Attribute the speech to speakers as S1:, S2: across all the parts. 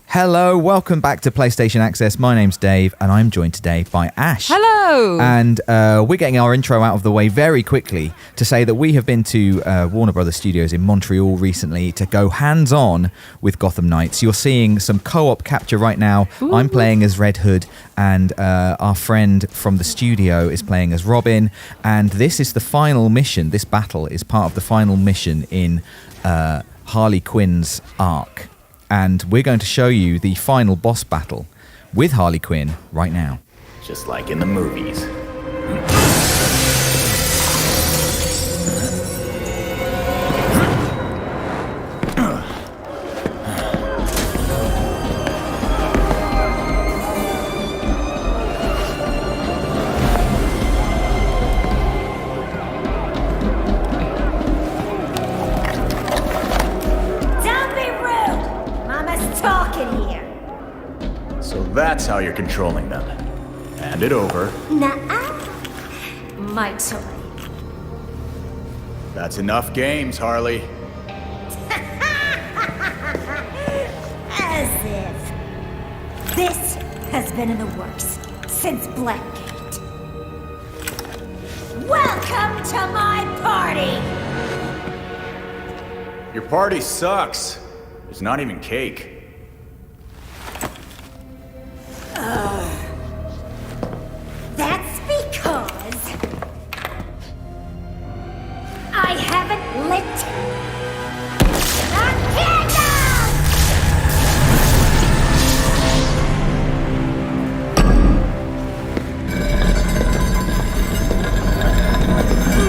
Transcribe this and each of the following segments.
S1: Hello, welcome back to PlayStation Access. My name's Dave, and I'm joined today by Ash.
S2: Hello!
S1: And we're getting our intro out of the way very quickly to say that we have been to Warner Brothers Studios in Montreal recently to go hands-on with Gotham Knights. You're seeing some co-op capture right now. Ooh. I'm playing as Red Hood, and our friend from the studio is playing as Robin. And this is the final mission. This battle is part of the final mission in Harley Quinn's arc. And we're going to show you the final boss battle with Harley Quinn right now.
S3: Just like in the movies. That's how you're controlling them. Hand it over.
S4: Nuh-uh. My toy.
S3: That's enough games, Harley.
S4: As if. This has been in the works since Blackgate. Welcome to my party!
S3: Your party sucks. There's not even cake.
S4: That's because I haven't lit a candle!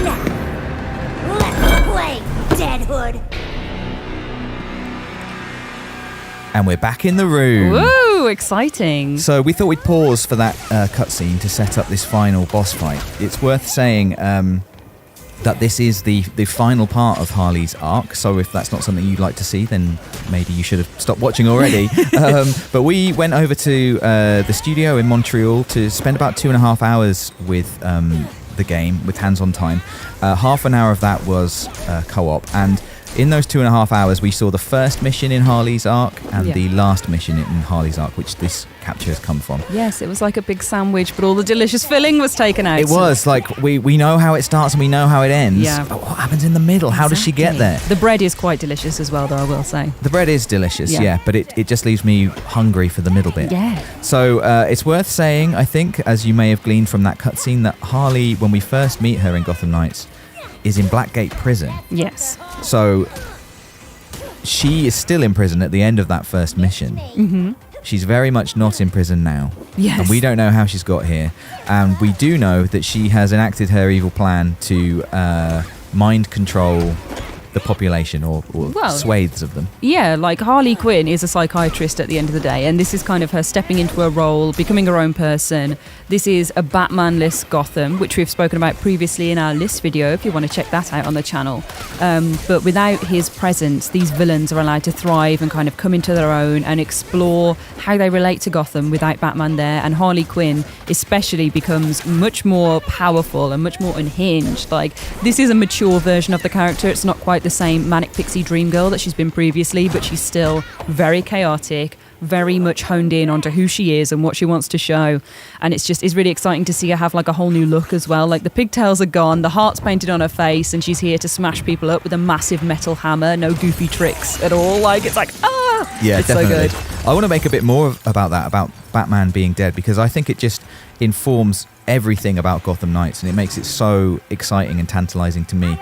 S4: Now, let's play, Dead Hood.
S1: And we're back in the room.
S2: Woo, exciting.
S1: So we thought we'd pause for that cutscene to set up this final boss fight. It's worth saying that this is the final part of Harley's arc. So if that's not something you'd like to see, then maybe you should have stopped watching already. But we went over to the studio in Montreal to spend about 2.5 hours with the game, with hands-on time. Half an hour of that was co-op, and in those 2.5 hours, we saw the first mission in Harley's arc and the last mission in Harley's arc, which this capture has come from.
S2: Yes, it was like a big sandwich, but all the delicious filling was taken out.
S1: It was like we know how it starts and we know how it ends.
S2: Yeah.
S1: But what happens in the middle? How does she get there?
S2: The bread is quite delicious as well, though, I will say.
S1: The bread is delicious, yeah, but it just leaves me hungry for the middle bit.
S2: Yeah.
S1: So it's worth saying, I think, as you may have gleaned from that cutscene, that Harley, when we first meet her in Gotham Knights, is in Blackgate Prison.
S2: Yes.
S1: So she is still in prison at the end of that first mission.
S2: Mm-hmm.
S1: She's very much not in prison now.
S2: Yes.
S1: And we don't know how she's got here. And we do know that she has enacted her evil plan to mind control the population or swathes of them.
S2: Yeah, like Harley Quinn is a psychiatrist at the end of the day, and this is kind of her stepping into a role, becoming her own person. This is a Batman-less Gotham, which we've spoken about previously in our list video, if you want to check that out on the channel. But without his presence, these villains are allowed to thrive and kind of come into their own and explore how they relate to Gotham without Batman there. And Harley Quinn especially becomes much more powerful and much more unhinged. Like, this is a mature version of the character. It's not quite the same manic pixie dream girl that she's been previously, but she's still very chaotic, very much honed in onto who she is and what she wants to show. And it's really exciting to see her have like a whole new look as well. Like, the pigtails are gone, the heart's painted on her face, and she's here to smash people up with a massive metal hammer. No goofy tricks at all. Like, it's like,
S1: yeah,
S2: it's
S1: definitely.
S2: so good.
S1: I want to make a bit more about that, about Batman being dead, because I think it just informs everything about Gotham Knights, and it makes it so exciting and tantalizing to me.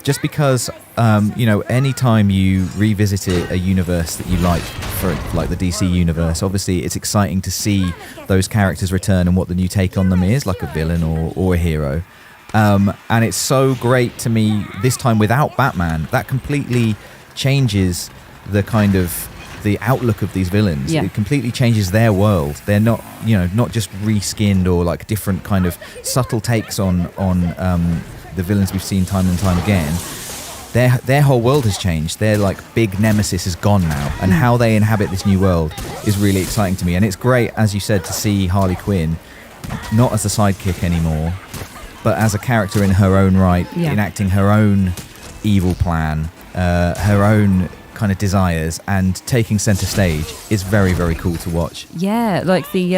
S1: Just because, any time you revisit a universe that you like, for like the DC universe, obviously it's exciting to see those characters return and what the new take on them is, like a villain or a hero. And it's so great to me this time without Batman. That completely changes the kind of the outlook of these villains.
S2: Yeah.
S1: It completely changes their world. They're not, not just reskinned or like different kind of subtle takes on the villains we've seen time and time again. Their whole world has changed. Their like big nemesis is gone now, and how they inhabit this new world is really exciting to me. And it's great, as you said, to see Harley Quinn not as a sidekick anymore, but as a character in her own right, enacting her own evil plan, her own kind of desires and taking center stage is very, very cool to watch.
S2: Yeah, like the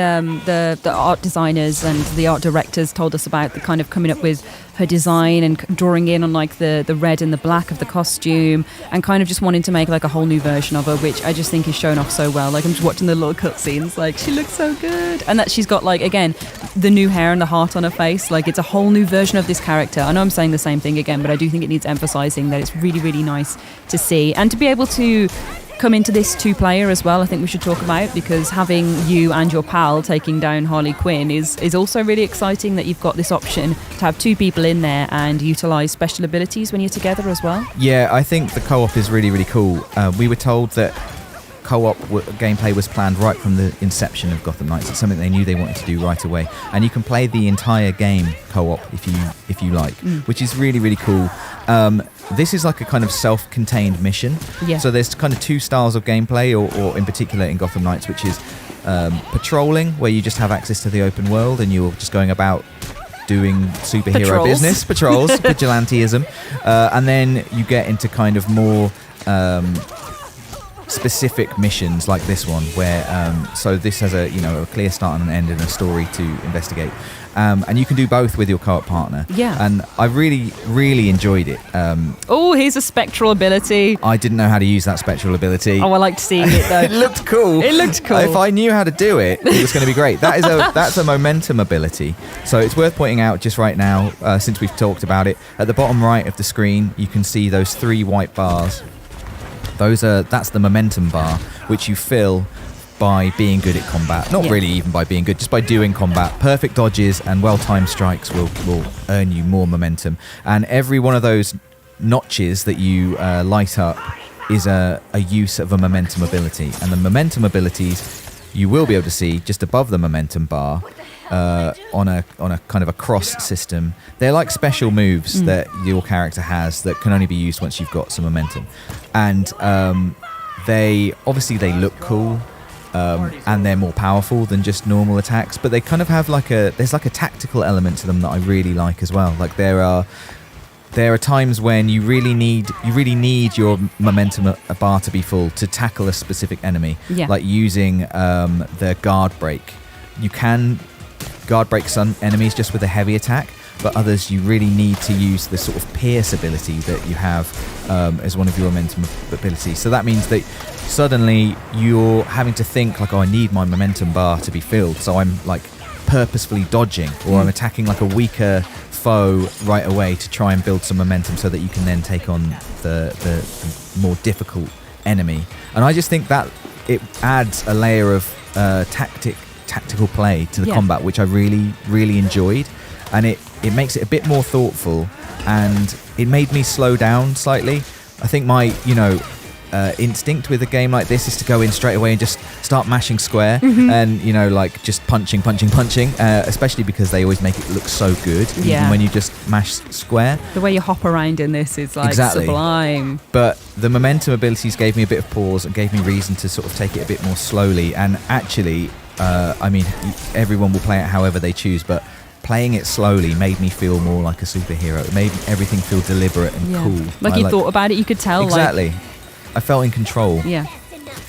S2: art designers and the art directors told us about the kind of coming up with her design and drawing in on like the red and the black of the costume and kind of just wanting to make like a whole new version of her, which I just think is shown off so well. Like I'm just watching the little cutscenes, like she looks so good. And that she's got like, again, the new hair and the heart on her face. Like it's a whole new version of this character. I know I'm saying the same thing again, but I do think it needs emphasizing that it's really, really nice to see. And to be able to come into this 2-player as well, I think we should talk about, because having you and your pal taking down Harley Quinn is also really exciting, that you've got this option to have 2 people in there and utilize special abilities when you're together as well.
S1: Yeah, I think the co-op is really, really cool. We were told that co-op gameplay was planned right from the inception of Gotham Knights. It's something they knew they wanted to do right away, and you can play the entire game co-op if you like, which is really, really cool. This is like a kind of self-contained mission.
S2: Yeah.
S1: So there's kind of 2 styles of gameplay, or in particular in Gotham Knights, which is patrolling, where you just have access to the open world and you're just going about doing superhero business, patrols, vigilanteism, and then you get into kind of more specific missions like this one, where so this has a clear start and an end and a story to investigate, and you can do both with your co-op partner.
S2: Yeah.
S1: And I really, really enjoyed it.
S2: Oh, here's a spectral ability.
S1: I didn't know how to use that spectral ability.
S2: Oh, I liked seeing it though.
S1: It looked cool.
S2: It looked cool.
S1: If I knew how to do it, it was going to be great. That's a momentum ability. So it's worth pointing out just right now, since we've talked about it, at the bottom right of the screen, you can see those 3 white bars. That's the momentum bar, which you fill by being good at combat. Not really even by being good, just by doing combat. Perfect dodges and well-timed strikes will earn you more momentum. And every one of those notches that you light up is a use of a momentum ability. And the momentum abilities you will be able to see just above the momentum bar on a kind of a cross system. They're like special moves that your character has that can only be used once you've got some momentum. And they look cool. And they're more powerful than just normal attacks, but they kind of have there's a tactical element to them that I really like as well. Like there are times when you really need your momentum bar to be full to tackle a specific enemy. Like using the guard break. You can guard break some enemies just with a heavy attack, but others you really need to use the sort of pierce ability that you have as one of your momentum abilities. So that means that suddenly you're having to think like, oh, I need my momentum bar to be filled, so I'm like purposefully dodging, or I'm attacking like a weaker foe right away to try and build some momentum so that you can then take on the more difficult enemy. And I just think that it adds a layer of tactical play to the combat, which I really, really enjoyed. And it makes it a bit more thoughtful, and it made me slow down slightly. I think my, instinct with a game like this is to go in straight away and just start mashing square and, just punching, especially because they always make it look so good, even when you just mash square.
S2: The way you hop around in this is like sublime.
S1: But the momentum abilities gave me a bit of pause and gave me reason to sort of take it a bit more slowly. And actually, everyone will play it however they choose, but playing it slowly made me feel more like a superhero. It made everything feel deliberate and cool.
S2: Like you thought about it, you could tell.
S1: Exactly. I felt in control.
S2: Yeah,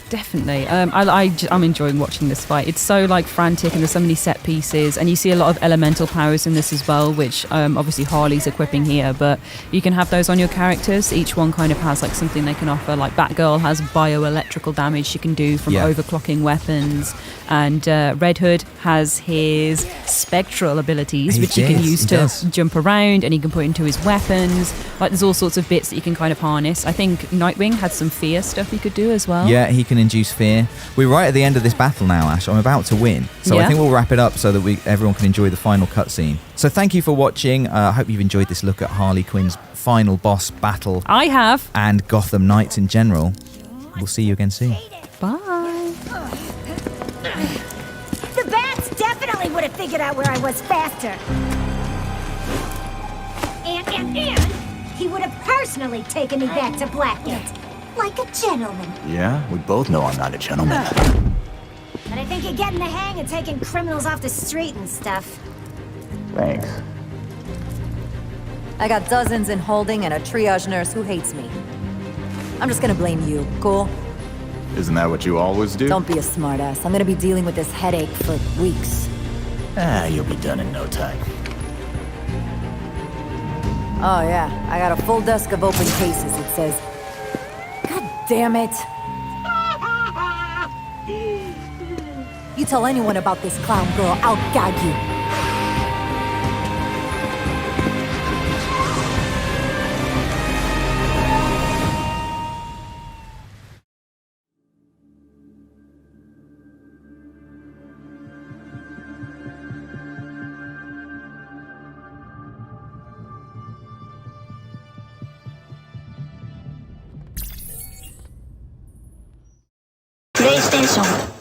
S2: definitely. I'm enjoying watching this fight. It's so frantic, and there's so many set pieces, and you see a lot of elemental powers in this as well, which obviously Harley's equipping here, but you can have those on your characters. Each one kind of has something they can offer. Like Batgirl has bioelectrical damage she can do from overclocking weapons, and Red Hood has his spectral abilities, which he can use to jump around, and he can put into his weapons. There's all sorts of bits that you can kind of harness. I think Nightwing had some fear stuff he could do as well.
S1: Yeah, he can induce fear. We're right at the end of this battle now, Ash. I'm about to win. So I think we'll wrap it up so that everyone can enjoy the final cutscene. So thank you for watching. I hope you've enjoyed this look at Harley Quinn's final boss battle.
S2: I have.
S1: And Gotham Knights in general. We'll see you again soon.
S2: Bye.
S4: The bats definitely would have figured out where I was faster. And he would have personally taken me back to Blackgate. Like a gentleman.
S3: Yeah, we both know I'm not a gentleman.
S4: But I think you're getting the hang of taking criminals off the street and stuff.
S3: Thanks.
S5: I got dozens in holding and a triage nurse who hates me. I'm just gonna blame you, cool?
S3: Isn't that what you always do?
S5: Don't be a smartass. I'm gonna be dealing with this headache for weeks.
S3: You'll be done in no time.
S5: Oh yeah, I got a full desk of open cases, it says. God damn it! You tell anyone about this clown girl, I'll gag you.
S6: PlayStation